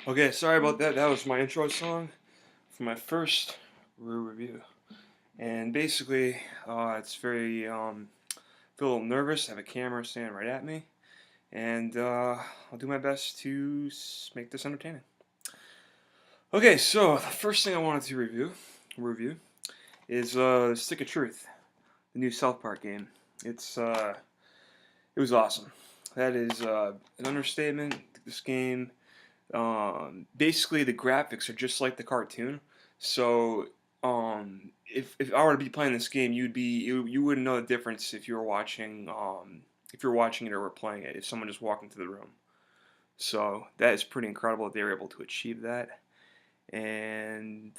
Okay, sorry about that. That was my intro song for my first review. And basically, it's very, feel a little nervous. I have a camera standing right at me. And I'll do my best to make this entertaining. Okay, so the first thing I wanted to review is Stick of Truth, the new South Park game. It was awesome. That is an understatement. This game, basically the graphics are just like the cartoon. So if I were to be playing this game, you wouldn't know the difference if you're watching it or were playing it. If someone just walked into the room. So that is pretty incredible that they were able to achieve that. And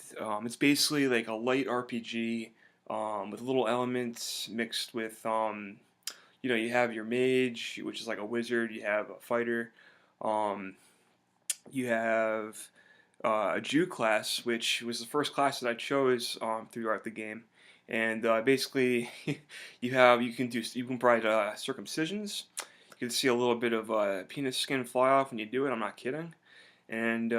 it's basically like a light RPG with little elements mixed with you have your mage, which is like a wizard. You have a fighter. Um, you have a Jew class, which was the first class that I chose throughout the game. And basically, you can provide circumcisions. You can see a little bit of penis skin fly off when you do it. I'm not kidding. And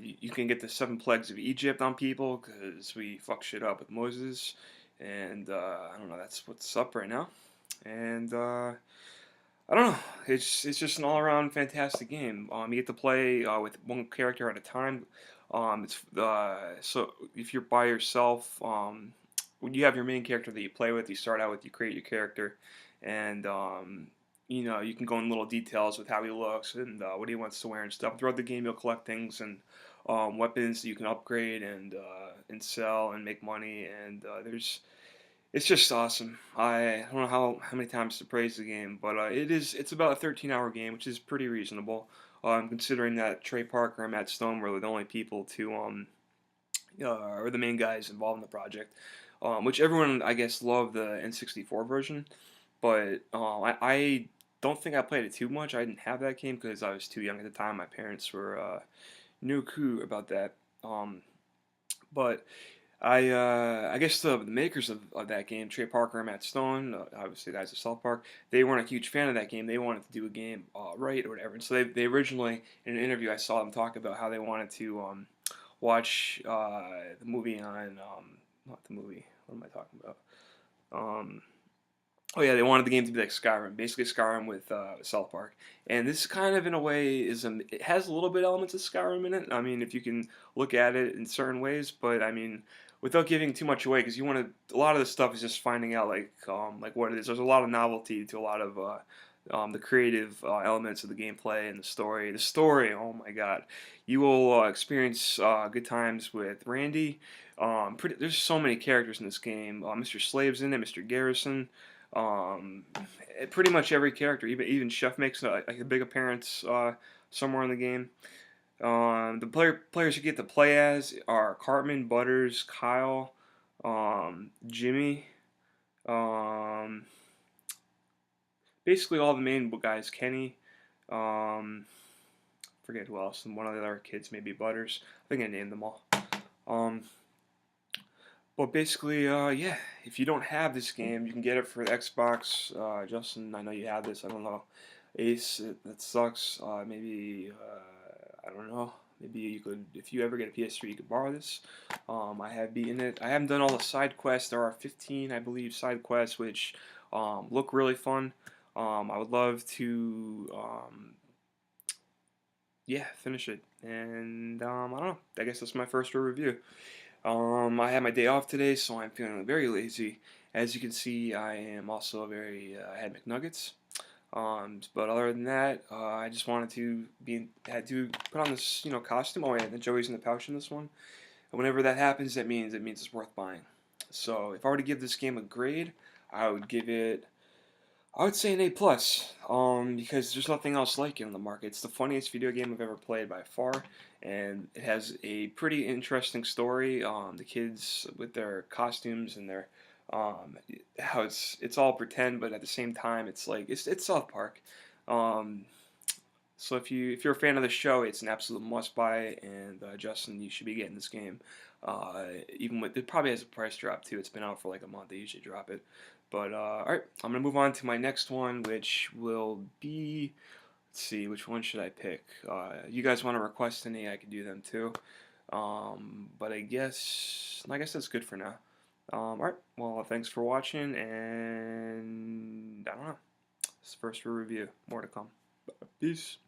you can get the 7 plagues of Egypt on people because we fuck shit up with Moses. And I don't know. That's what's up right now. And I don't know. It's just an all around fantastic game. You get to play with one character at a time. So if you're by yourself, when you have your main character that you play with, you start out with you create your character, and you can go in little details with how he looks and what he wants to wear and stuff. Throughout the game, you'll collect things and weapons that you can upgrade and sell and make money. And it's just awesome. I don't know how many times to praise the game, but it's about a 13-hour game, which is pretty reasonable. Considering that Trey Parker and Matt Stone were the only people to or the main guys involved in the project, which everyone I guess loved the N64 version, but I don't think I played it too much. I didn't have that game because I was too young at the time. My parents were no coup about that. But I guess the makers of that game, Trey Parker and Matt Stone, obviously the guys at South Park, they weren't a huge fan of that game. They wanted to do a game right or whatever. And so they originally, in an interview, I saw them talk about how they wanted to watch the movie on, not the movie, what am I talking about? Um, Oh yeah, they wanted the game to be like Skyrim, basically Skyrim with South Park. And this kind of, in a way, it has a little bit elements of Skyrim in it. I mean, if you can look at it in certain ways, but I mean, without giving too much away, because you want to. A lot of the stuff is just finding out like what it is. There's a lot of novelty to a lot of the creative elements of the gameplay and the story. The story, oh my god, you will experience good times with Randy. There's so many characters in this game. Mr. Slave's in it, Mr. Garrison. Um, Pretty much every character, even Chef makes a big appearance somewhere in the game. The players you get to play as are Cartman, Butters, Kyle, Jimmy, um, basically all the main guys. Kenny, um, forget who else, and one of the other kids, maybe Butters. I think I named them all. Um, But basically, yeah, if you don't have this game, you can get it for the Xbox. Justin, I know you have this. I don't know. Ace, that sucks. Maybe, I don't know. Maybe you could, if you ever get a PS3, you could borrow this. I have beaten it. I haven't done all the side quests. There are 15, I believe, side quests, which look really fun. I would love to, yeah, finish it. And I don't know. I guess that's my first review. I had my day off today, so I'm feeling very lazy. As you can see, I am also I had McNuggets. But other than that, I just wanted to had to put on this, costume. Oh yeah, the Joey's in the pouch in this one. And whenever that happens, it means it's worth buying. So if I were to give this game a grade, I would give it I would say an A plus, because there's nothing else like it on the market. It's the funniest video game I've ever played by far, and it has a pretty interesting story. The kids with their costumes and their um, how it's all pretend, but at the same time, it's South Park. Um, so if you're a fan of the show, it's an absolute must buy. And Justin, you should be getting this game. Even with it probably has a price drop too. It's been out for like a month. They usually drop it. But all right, I'm gonna move on to my next one, which will be Let's see, which one should I pick? You guys want to request any? I can do them too. But I guess that's good for now. Alright, well, thanks for watching, and I don't know. This is the first review. More to come. Peace.